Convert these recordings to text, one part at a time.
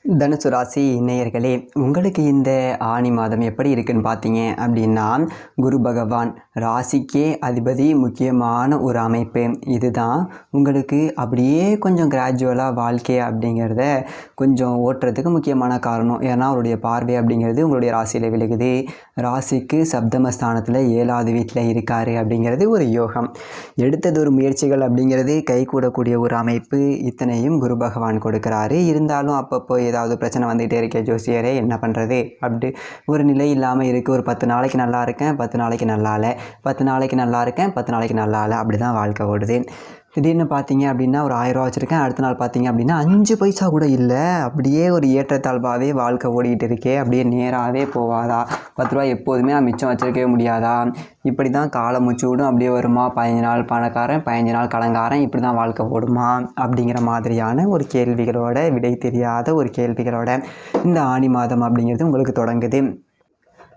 தனுசு ராசி நேயர்களே, உங்களுக்கு இந்த ஆனி மாதம் எப்படி இருக்குன்னு பார்த்தீங்க அப்படின்னா, குரு பகவான் ராசிக்கே அதிபதி, முக்கியமான ஒரு அமைப்பு. இதுதான் உங்களுக்கு அப்படியே கொஞ்சம் கிராஜுவலாக வாழ்க்கை அப்படிங்கிறத கொஞ்சம் ஓட்டுறதுக்கு முக்கியமான காரணம். ஏன்னா அவருடைய பார்வை அப்படிங்கிறது உங்களுடைய ராசியில் விழுகுது. ராசிக்கு சப்தமஸ்தானத்தில் 7வது வீட்டில் இருக்கார் அப்படிங்கிறது ஒரு யோகம். எடுத்தது ஒரு முயற்சிகள் அப்படிங்கிறது கைகூடக்கூடிய ஒரு அமைப்பு. இத்தனையும் குரு பகவான் கொடுக்குறாரு. இருந்தாலும் அப்பப்போ ஏதாவது பிரச்சனை வந்துகிட்டே இருக்கே ஜோசியரே, என்ன பண்ணுறது அப்படி ஒரு நிலை இல்லாமல் இருக்குது. ஒரு 10 நாளைக்கு நல்லா இருக்கேன், 10 நாளைக்கு நல்லா இல்லை, 10 நாளைக்கு நல்லா இருக்கேன், 10 நாளைக்கு நல்லா இல்லை, அப்படி தான் வாழ்க்கை ஓடுது. திடீர்னு பார்த்தீங்க அப்படின்னா ஒரு 1000 ரூபா வச்சுருக்கேன், அடுத்த நாள் பார்த்தீங்க அப்படின்னா 5 பைசா கூட இல்லை. அப்படியே ஒரு ஏற்றத்தாழ்வாகவே வாழ்க்கை ஓடிக்கிட்டு இருக்கே. அப்படியே நேராகவே போவாதா? 10 ரூபா எப்போதுமே நான் மிச்சம் வச்சுருக்கவே முடியாதா? இப்படி தான் காலம் முச்சூடும் அப்படியே வருமா? 15 நாள் பணக்காரன், 15 நாள் கடங்காரன், இப்படி தான் வாழ்க்கை ஓடுமா? அப்படிங்கிற மாதிரியான ஒரு கேள்விகளோட, விடை தெரியாத ஒரு கேள்விகளோட இந்த ஆனி மாதம் அப்படிங்கிறது உங்களுக்கு தொடங்குது.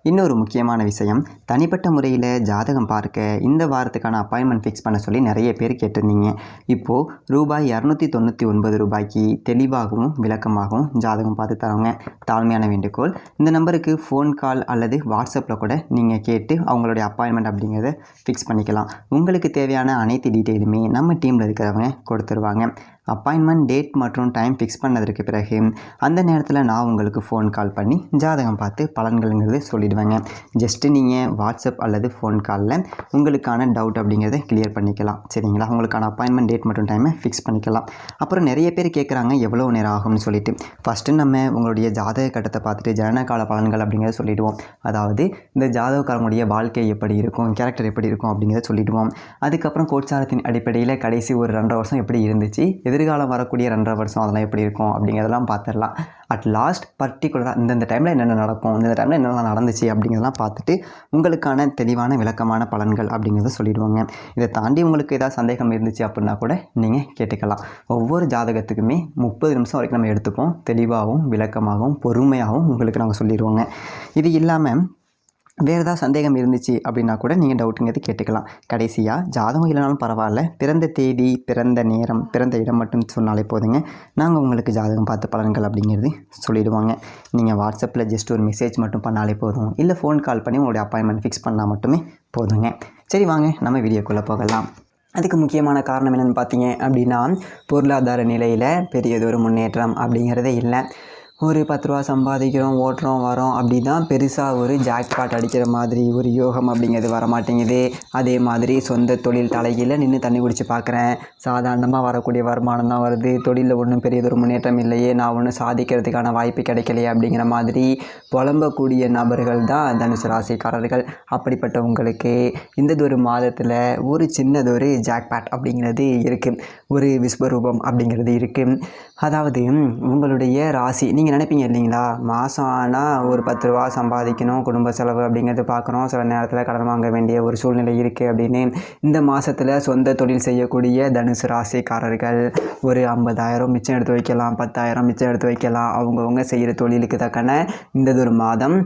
இன்னொரு முக்கியமான விஷயம், தனிப்பட்ட முறையில் ஜாதகம் பார்க்க இந்த வாரத்துக்கான அப்பாயின்மெண்ட் ஃபிக்ஸ் பண்ண சொல்லி நிறைய பேர் கேட்டிருந்தீங்க. இப்போது ரூபாய் 299 ரூபாய்க்கு தெளிவாகவும் விளக்கமாகவும் ஜாதகம் பார்த்து தரவங்க. தாழ்மையான வேண்டுகோள், இந்த நம்பருக்கு ஃபோன் கால் அல்லது வாட்ஸ்அப்பில் கூட நீங்கள் கேட்டு அவங்களுடைய அப்பாயின்மெண்ட் அப்படிங்கிறத ஃபிக்ஸ் பண்ணிக்கலாம். உங்களுக்கு தேவையான அனைத்து டீட்டெயிலுமே நம்ம டீமில் இருக்கிறவங்க கொடுத்துருவாங்க. அப்பாயின்மெண்ட் டேட் மற்றும் டைம் ஃபிக்ஸ் பண்ணதற்கு பிறகு அந்த நேரத்தில் நான் உங்களுக்கு ஃபோன் கால் பண்ணி ஜாதகம் பார்த்து பலன்கள்ங்கிறது சொல்லிடுவேங்க. ஜஸ்ட்டு நீங்கள் வாட்ஸ்அப் அல்லது ஃபோன் காலில் உங்களுக்கான டவுட் அப்படிங்கிறத கிளியர் பண்ணிக்கலாம். சரிங்களா? உங்களுக்கான அப்பாயின்மெண்ட் டேட் மற்றும் டைமை ஃபிக்ஸ் பண்ணிக்கலாம். அப்புறம் நிறைய பேர் கேட்குறாங்க எவ்வளோ நேரம் ஆகும்னு சொல்லிட்டு. ஃபஸ்ட்டு நம்ம உங்களுடைய ஜாதக கட்டத்தை பார்த்துட்டு ஜனனகால பலன்கள் அப்படிங்கிறத சொல்லிவிடுவோம். அதாவது இந்த ஜாதகக்காரங்களுடைய வாழ்க்கை எப்படி இருக்கும், கேரக்டர் எப்படி இருக்கும் அப்படிங்கிறத சொல்லிவிடுவோம். அதுக்கப்புறம் கோட்சாரத்தின் அடிப்படையில் கடைசி ஒரு 2.5 வருஷம் எப்படி இருந்துச்சு, எதிர்காலம் வரக்கூடிய 2.5 வருஷம் அதெல்லாம் எப்படி இருக்கும் அப்படிங்கிறதெல்லாம் பார்த்துடலாம். அட் லாஸ்ட் பர்டிகுலராக இந்தந்த டைமில் என்னென்ன நடக்கும், இந்த டைமில் என்னென்ன நடந்துச்சு அப்படிங்கிறதெல்லாம் பார்த்துட்டு உங்களுக்கான தெளிவான விளக்கமான பலன்கள் அப்படிங்கிறத சொல்லிடுவாங்க. இதை தாண்டி உங்களுக்கு ஏதாவது சந்தேகம் இருந்துச்சு அப்படின்னா கூட நீங்கள் கேட்டுக்கலாம். ஒவ்வொரு ஜாதகத்துக்குமே 30 நிமிஷம் வரைக்கும் நம்ம எடுத்துப்போம். தெளிவாகவும் விளக்கமாகவும் பொறுமையாகவும் உங்களுக்கு நாங்கள் சொல்லிடுவோங்க. இது இல்லாமல் வேறு ஏதாவது சந்தேகம் இருந்துச்சு அப்படின்னா கூட நீங்கள் டவுட்டுங்கிறது கேட்டுக்கலாம். கடைசியாக ஜாதகம் இல்லைனாலும் பரவாயில்ல, பிறந்த தேதி, பிறந்த நேரம், பிறந்த இடம் மட்டும் சொன்னாலே போதுங்க. நாங்கள் உங்களுக்கு ஜாதகம் பார்த்து பலன்கள் அப்படிங்கிறது சொல்லிவிடுவாங்க. நீங்கள் வாட்ஸ்அப்பில் ஜஸ்ட் ஒரு மெசேஜ் மட்டும் பண்ணாலே போதும், இல்லை ஃபோன் கால் பண்ணி உங்களுடைய அப்பாயின்மெண்ட் ஃபிக்ஸ் பண்ணால் மட்டுமே போதுங்க. சரி, வாங்க நம்ம வீடியோக்குள்ளே போகலாம். அதுக்கு முக்கியமான காரணம் என்னென்னு பார்த்தீங்க அப்படின்னா, பொருளாதார நிலையில் பெரியதொரு முன்னேற்றம் அப்படிங்கிறதே இல்லை. ஒரு 10 ரூபா சம்பாதிக்கிறோம், ஓட்டுறோம், வரோம், அப்படி தான் பெருசாக ஒரு ஜாக்பாட் அடிக்கிற மாதிரி ஒரு யோகம் அப்படிங்கிறது வரமாட்டேங்குது. அதே மாதிரி சொந்த தொழில் தலைகீழ நின்று தண்ணி குடிச்சு பார்க்குறேன், சாதாரணமாக வரக்கூடிய வருமானம் தான் வருது, தொழிலில் ஒன்றும் பெரியதொரு முன்னேற்றம் இல்லையே, நான் ஒன்றும் சாதிக்கிறதுக்கான வாய்ப்பு கிடைக்கலையே அப்படிங்கிற மாதிரி புலம்பக்கூடிய நபர்கள் தான் தனுசு ராசிக்காரர்கள். அப்படிப்பட்ட உங்களுக்கு இந்ததொரு மாதத்தில் ஒரு சின்னதொரு ஜாக்பாட் அப்படிங்கிறது இருக்குது, ஒரு விஸ்வரூபம் அப்படிங்கிறது இருக்குது. அதாவது உங்களுடைய ராசி, நீங்கள் நினைப்பீங்க இல்லைங்களா, மாதம் ஆனால் ஒரு 10 ரூபா சம்பாதிக்கணும், குடும்ப செலவு அப்படிங்கிறது பார்க்குறோம், சில நேரத்தில் கடன் வாங்க வேண்டிய ஒரு சூழ்நிலை இருக்குது அப்படின்னு. இந்த மாதத்தில் சொந்த தொழில் செய்யக்கூடிய தனுசு ராசிக்காரர்கள் ஒரு 50,000 மிச்சம் எடுத்து வைக்கலாம், 10,000 மிச்சம் எடுத்து வைக்கலாம். அவங்கவுங்க செய்கிற தொழிலுக்கு தக்கன இந்ததொரு மாதம்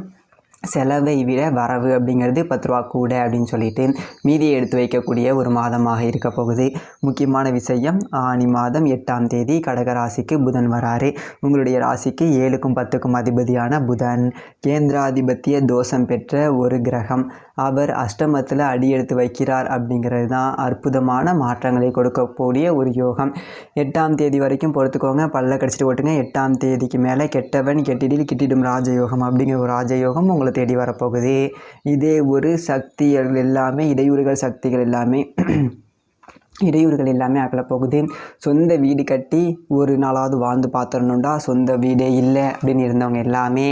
செலவை விட வரவு அப்படிங்கிறது 10 ரூபா கூட அப்படின்னு சொல்லிட்டு மீதியை எடுத்து வைக்கக்கூடிய ஒரு மாதமாக இருக்க போகுது. முக்கியமான விஷயம், ஆனி மாதம் 8ஆம் தேதி கடக ராசிக்கு புதன் வராரு. உங்களுடைய ராசிக்கு 7க்கும் 10க்கும் அதிபதியான புதன் கேந்திராதிபத்திய தோஷம் பெற்ற ஒரு கிரகம். அவர் அஷ்டமத்தில் அடியெடுத்து வைக்கிறார் அப்படிங்கிறது தான் அற்புதமான மாற்றங்களை கொடுக்கக்கூடிய ஒரு யோகம். 8ஆம் தேதி வரைக்கும் பொறுத்துக்கோங்க, பல்ல கடிச்சிட்டு ஓட்டுங்க. 8ஆம் தேதிக்கு மேலே கெட்டவன் கெட்டிடில் கிட்டிடும் ராஜயோகம் அப்படிங்கிற ஒரு ராஜயோகம் உங்களை தேடி வரப்போகுது. இதே ஒரு சக்திகள் எல்லாமே இடையூறுகள் எல்லாமே அகலப்போகுது. சொந்த வீடு கட்டி ஒரு நாளாவது வாழ்ந்து பார்த்துடணுண்டா, சொந்த வீடே இல்லை அப்படின்னு இருந்தவங்க எல்லாமே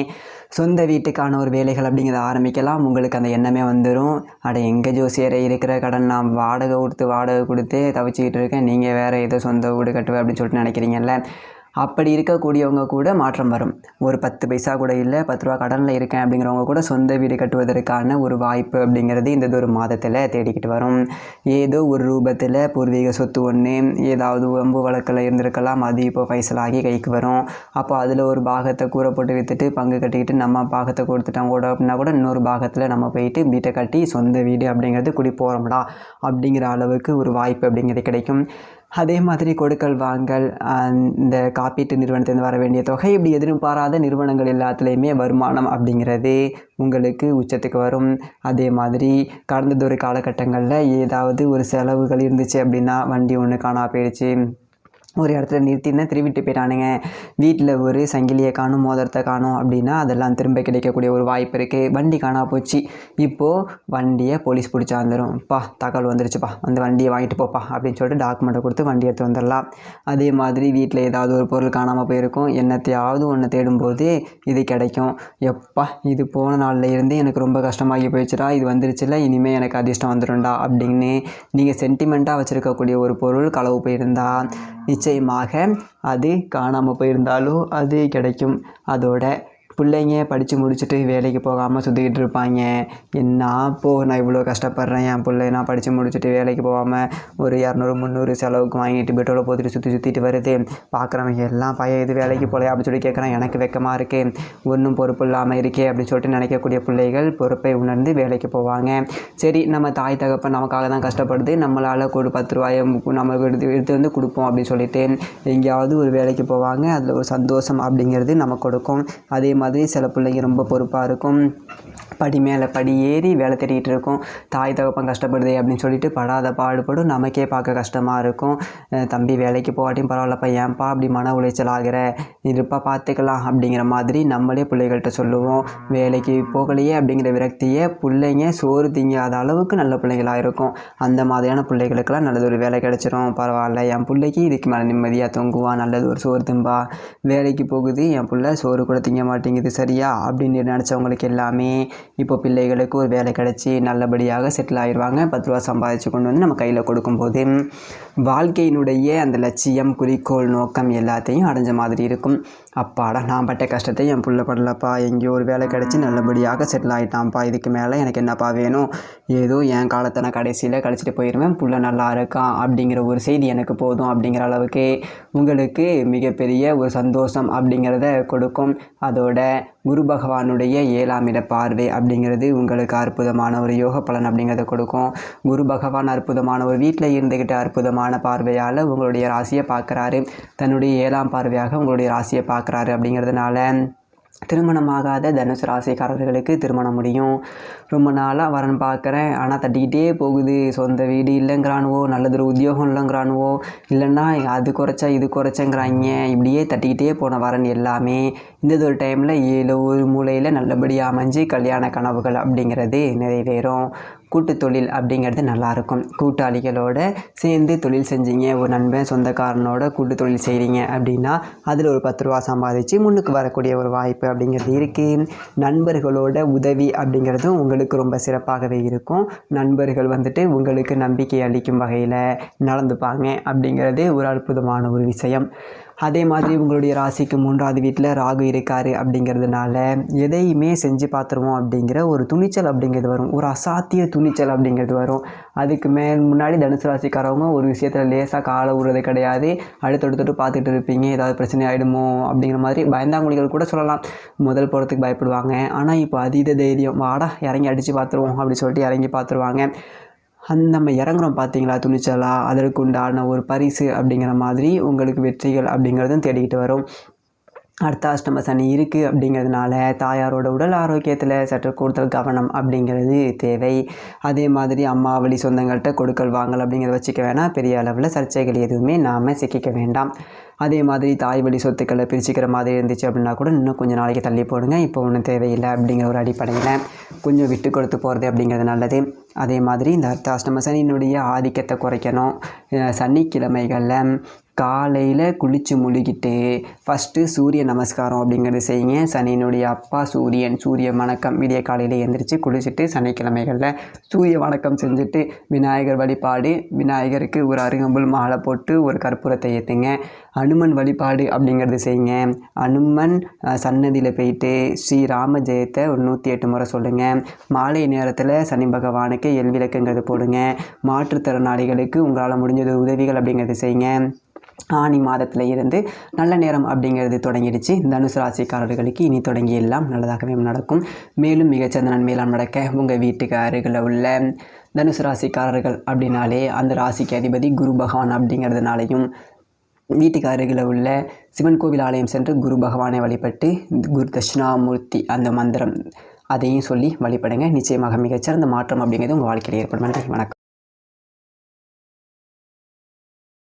சொந்த வீட்டுக்கான ஒரு வேலைகள் அப்படிங்கிறத ஆரம்பிக்கலாம். உங்களுக்கு அந்த எண்ணமே வந்துடும், அட எங்கள் ஜோசியரை இருக்கிற கடன் நான் வாடகை கொடுத்து தவிச்சிக்கிட்டு இருக்கேன், நீங்கள் வேறு ஏதோ சொந்த வீடு கட்டுவேன் அப்படின்னு சொல்லிட்டு நினைக்கிறீங்கல்ல. அப்படி இருக்கக்கூடியவங்க கூட மாற்றம் வரும். ஒரு 10 பைசா கூட இல்லை, 10 ரூபா கடனில் இருக்கேன் அப்படிங்கிறவங்க கூட சொந்த வீடு கட்டுவதற்கான ஒரு வாய்ப்பு அப்படிங்கிறது இந்த ஒரு மாதத்தில் தேடிக்கிட்டு வரும். ஏதோ ஒரு ரூபத்தில் பூர்வீக சொத்து ஒன்று ஏதாவது வம்பு வழக்கில் இருந்திருக்கலாம், அது இப்போ பைசலாகி கைக்கு வரும். அப்போ அதில் ஒரு பாகத்தை கூரை போட்டு விற்றுட்டு பங்கு கட்டிக்கிட்டு நம்ம பாகத்தை கொடுத்துட்டாங்க கூட அப்படின்னா கூட இன்னொரு பாகத்தில் நம்ம போயிட்டு வீட்டை கட்டி சொந்த வீடு அப்படிங்கிறது குடி போகிறோம்டா அப்படிங்கிற அளவுக்கு ஒரு வாய்ப்பு அப்படிங்கிறது கிடைக்கும். அதே மாதிரி கொடுக்கல் வாங்கல், இந்த காப்பீட்டு நிறுவனத்திலேருந்து வர வேண்டிய தொகை, இப்படி எதிர்பாராத நிறுவனங்கள் எல்லாத்துலேயுமே வருமானம் அப்படிங்கிறது உங்களுக்கு உச்சத்துக்கு வரும். அதே மாதிரி கடந்ததொரு காலகட்டங்களில் ஏதாவது ஒரு செலவுகள் இருந்துச்சு அப்படின்னா, வண்டி ஒன்று காணா போயிடுச்சு, ஒரு இடத்துல நிறுத்தியிருந்தேன் திருவிட்டு போயிட்டானுங்க, வீட்டில் ஒரு சங்கிலியை காணும், மோதிரத்தை காணும் அப்படின்னா அதெல்லாம் திரும்ப கிடைக்கக்கூடிய ஒரு வாய்ப்பு இருக்குது. வண்டி காணா போச்சு, இப்போது வண்டியை போலீஸ் பிடிச்சா வந்துடும், தகவல் வந்துருச்சுப்பா, வந்து வண்டியை வாங்கிட்டு போப்பா அப்படின்னு சொல்லிட்டு டாக்குமெண்ட்டை கொடுத்து வண்டி எடுத்து வந்துடலாம். அதே மாதிரி வீட்டில் ஏதாவது ஒரு பொருள் காணாமல் போயிருக்கும், என்னத்தையாவது ஒன்று தேடும்போது இது கிடைக்கும். இது போன நாளில் இருந்து எனக்கு ரொம்ப கஷ்டமாகி போயிடுச்சுடா, இது வந்துருச்சுல, இனிமேல் எனக்கு அதிர்ஷ்டம் வந்துடும்டா அப்படின்னு நீங்கள் சென்டிமெண்ட்டாக வச்சுருக்கக்கூடிய ஒரு பொருள் களவு போயிருந்தால் நிச்சயமாக அது காணாமல் போயிருந்தாலும் அது கிடைக்கும். அதோட பிள்ளைங்க படித்து முடிச்சுட்டு வேலைக்கு போகாமல் சுற்றிக்கிட்டு இருப்பாங்க. நான் இவ்வளோ கஷ்டப்படுறேன், என் பிள்ளை நான் படித்து முடிச்சுட்டு வேலைக்கு போகாமல் ஒரு 200-300 செலவுக்கு வாங்கிட்டு பெட்ரோலை போட்டுட்டு சுற்றிட்டு வருது, பார்க்குறவங்க எல்லாம் பையன் இது வேலைக்கு போகலையா அப்படின்னு சொல்லி கேட்குறான், எனக்கு வெக்கமாக இருக்குது, ஒன்றும் பொறுப்பு இல்லாமல் இருக்கே அப்படின்னு சொல்லிட்டு நினைக்கக்கூடிய பிள்ளைகள் பொறுப்பை உணர்ந்து வேலைக்கு போவாங்க. சரி, நம்ம தாய் தகப்பன் நமக்காக தான் கஷ்டப்படுது, நம்மளால் ஒரு 10 ரூபாயை நம்ம எடுத்து வந்து கொடுப்போம் அப்படின்னு சொல்லிட்டு எங்கேயாவது ஒரு வேலைக்கு போவாங்க. அதில் ஒரு சந்தோஷம் அப்படிங்கிறது நமக்கு கொடுக்கும். அதே மாதிரி சில பிள்ளைங்க ரொம்ப பொறுப்பாக இருக்கும், படி மேலே படி ஏறி வேலை தேடிகிட்டு இருக்கும், தாய் தகப்பன் கஷ்டப்படுதே அப்படின்னு சொல்லிட்டு படாத பாடுபடும், நமக்கே பார்க்க கஷ்டமாக இருக்கும். தம்பி வேலைக்கு போகாட்டியும் பரவாயில்லப்பா, ஏன்ப்பா அப்படி மன உளைச்சல் ஆகிற, இருப்பா பார்த்துக்கலாம் அப்படிங்கிற மாதிரி நம்மளே பிள்ளைகள்கிட்ட சொல்லுவோம். வேலைக்கு போகலையே அப்படிங்கிற விரக்தியை பிள்ளைங்க சோறு திங்காத அளவுக்கு நல்ல பிள்ளைகளாக இருக்கும். அந்த மாதிரியான பிள்ளைகளுக்கெல்லாம் நல்லது ஒரு வேலை கிடச்சிரும், பரவாயில்ல என் பிள்ளைக்கு இதுக்கு மேலே நிம்மதியாக தூங்குவான், நல்லது ஒரு சோறு திம்பா, வேலைக்கு போகுது என் பிள்ளை சோறு கூட திங்க மாட்டேங்குது சரியா அப்படின்னு நினச்சவங்களுக்கு எல்லாமே இப்போ பிள்ளைகளுக்கு ஒரு வேலை கிடச்சி நல்லபடியாக செட்டில் ஆகிடுவாங்க. 10 ரூபா சம்பாதிச்சு கொண்டு வந்து நம்ம கையில் கொடுக்கும்போது வாழ்க்கையினுடைய அந்த லட்சியம், குறிக்கோள், நோக்கம் எல்லாத்தையும் அடைஞ்ச மாதிரி இருக்கும். அப்பாடா, நான் பட்ட கஷ்டத்தை என் புள்ள படலப்பா, எங்கேயோ ஒரு வேலை கிடச்சி நல்லபடியாக செட்டில் ஆகிட்டான்ப்பா, இதுக்கு மேலே எனக்கு என்னப்பா வேணும், ஏதோ என் காலத்தை நான் கடைசியில் கழிச்சிட்டு போயிடுவேன், புள்ள நல்லா இருக்கான் அப்படிங்கிற ஒரு செய்தி எனக்கு போதும் அப்படிங்கிற அளவுக்கு உங்களுக்கு மிகப்பெரிய ஒரு சந்தோஷம் அப்படிங்கிறத கொடுக்கும். அதோட குரு பகவானுடைய 7ஆம் இட பார்வை அப்படிங்கிறது உங்களுக்கு அற்புதமான ஒரு யோக பலன் அப்படிங்கிறத கொடுக்கும். குரு பகவான் அற்புதமான ஒரு வீட்டில் இருந்துக்கிட்டு அற்புதமான பார்வையால் உங்களுடைய ராசியை பார்க்குறாரு, தன்னுடைய 7ஆம் பார்வையாக உங்களுடைய ராசியை பார்க்குறாரு. அப்படிங்கிறதுனால திருமணமாகாத தனுசு ராசிக்காரர்களுக்கு திருமணம் முடியும். ரொம்ப நாளாக வரன் பார்க்குறேன், ஆனால் தட்டிக்கிட்டே போகுது, சொந்த வீடு இல்லைங்கிறானுவோ, நல்லதொரு உத்தியோகம் இல்லைங்கிறானுவோ, இல்லைன்னா அது குறைச்சா இது குறைச்சங்கிறாங்க, இப்படியே தட்டிக்கிட்டே போன வரன் எல்லாமே இந்த ஒரு டைமில் ஏதோ ஒரு மூலையில் நல்லபடியாக அமைஞ்சு கல்யாண கனவுகள் அப்படிங்கிறது நிறைவேறும். கூட்டு தொழில் அப்படிங்கிறது நல்லாயிருக்கும். கூட்டாளிகளோட சேர்ந்து தொழில் செஞ்சீங்க, ஒரு நண்பன் சொந்தக்காரனோட கூட்டு தொழில் செய்கிறீங்க அப்படின்னா அதில் ஒரு 10 ரூபா சம்பாதிச்சு முன்னுக்கு வரக்கூடிய ஒரு வாய்ப்பு அப்படிங்கிறது இருக்குது. நண்பர்களோட உதவி அப்படிங்கிறதும் உங்களுக்கு ரொம்ப சிறப்பாகவே இருக்கும். நண்பர்கள் உங்களுக்கு நம்பிக்கை அளிக்கும் வகையில் நடந்துப்பாங்க அப்படிங்கிறது ஒரு அற்புதமான ஒரு விஷயம். அதே மாதிரி உங்களுடைய ராசிக்கு 3ஆவது வீட்டில் ராகு இருக்கார் அப்படிங்கிறதுனால எதையுமே செஞ்சு பார்த்துருவோம் அப்படிங்கிற ஒரு துணிச்சல் அப்படிங்கிறது வரும், ஒரு அசாத்திய துணிச்சல் அப்படிங்கிறது வரும். அதுக்கு முன்னாடி தனுசு ராசிக்காரவங்க ஒரு விஷயத்தில் லேசாக காலை விடுறது கிடையாது, அடுத்தடுத்து பார்த்துட்டு இருப்பீங்க, ஏதாவது பிரச்சனை ஆகிடுமோ அப்படிங்கிற மாதிரி பயந்தாங்குழிகள் கூட சொல்லலாம். முதல் போகிறதுக்கு பயப்படுவாங்க, ஆனால் இப்போ அதீத தைரியம், வாடா இறங்கி அடித்து பார்த்துருவோம் அப்படின்னு சொல்லிட்டு இறங்கி பார்த்துருவாங்க. நம்ம இறங்குறோம் பார்த்தீங்களா துணிச்சலாக, அதற்கு உண்டான ஒரு பரிசு அப்படிங்கிற மாதிரி உங்களுக்கு வெற்றிகள் அப்படிங்கிறதும் தேடிக்கிட்டு வரும். அர்த்தாஷ்டம சனி இருக்குது அப்படிங்கிறதுனால தாயாரோட உடல் ஆரோக்கியத்தில் சற்று கூடுதல் கவனம் அப்படிங்கிறது தேவை. அதே மாதிரி அம்மா வழி சொந்தங்கள்கிட்ட கொடுக்கல் வாங்கல் அப்படிங்கிறத வச்சுக்க வேணாம், பெரிய அளவில் சர்ச்சைகள் எதுவுமே நாம் சிக்கிக்க வேண்டாம். அதே மாதிரி தாய் வழி சொத்துக்களை பிரிச்சுக்கிற மாதிரி இருந்துச்சு அப்படின்னா கூட இன்னும் கொஞ்சம் நாளைக்கு தள்ளி போடுங்க, இப்போ ஒன்றும் தேவையில்லை அப்படிங்கிற ஒரு அடிப்படையில் கொஞ்சம் விட்டு கொடுத்து போகிறது அப்படிங்கிறது நல்லது. அதே மாதிரி இந்த அர்த்தாஷ்டம சனியினுடைய ஆதிக்கத்தை குறைக்கணும். சனிக்கிழமைகளில் காலையில் குளித்து முழுகிட்டு ஃபஸ்ட்டு சூரிய நமஸ்காரம் அப்படிங்கிறது செய்யுங்க. சனியினுடைய அப்பா சூரியன், சூரிய வணக்கம், விடிய காலையில் எழுந்திரிச்சு குளிச்சுட்டு சனிக்கிழமைகளில் சூரிய வணக்கம் செஞ்சுட்டு விநாயகர் வழிபாடு, விநாயகருக்கு ஒரு அருகம்புல் மாலை போட்டு ஒரு கற்பூரத்தை ஏற்றுங்க. அனுமன் வழிபாடு அப்படிங்கிறது செய்யுங்க. அனுமன் சன்னதியில் போயிட்டு ஸ்ரீராம ஜெயத்தை ஒரு 108 முறை சொல்லுங்கள். மாலை நேரத்தில் சனி பகவானுக்கு எல் விளக்குங்கிறது போடுங்க. மாற்றுத்திறனாளிகளுக்கு உங்களால் முடிஞ்சது உதவிகள் அப்படிங்கிறது செய்யுங்க. ஆனி மாதத்தில் இருந்து நல்ல நேரம் அப்படிங்கிறது தொடங்கிடுச்சு. தனுசு ராசிக்காரர்களுக்கு இனி தொடங்கி எல்லாம் நல்லதாகவே நடக்கும். மேலும் மிகச்சிறந்த நன்மையெல்லாம் நடக்க உங்கள் வீட்டுக்கு அருகில் உள்ள தனுசு ராசிக்காரர்கள் அப்படின்னாலே அந்த ராசிக்கு அதிபதி குரு பகவான் அப்படிங்கிறதுனாலையும் வீட்டுக்கு அருகில் உள்ள சிவன் கோவில் ஆலயம் சென்று குரு பகவானை வழிபட்டு குரு தட்சிணாமூர்த்தி அந்த மந்திரம் அதையும் சொல்லி வழிபடுங்க. நிச்சயமாக மிகச்சிறந்த மாற்றம் அப்படிங்கிறது உங்கள் வாழ்க்கையில் ஏற்படும். நன்றி, வணக்கம்.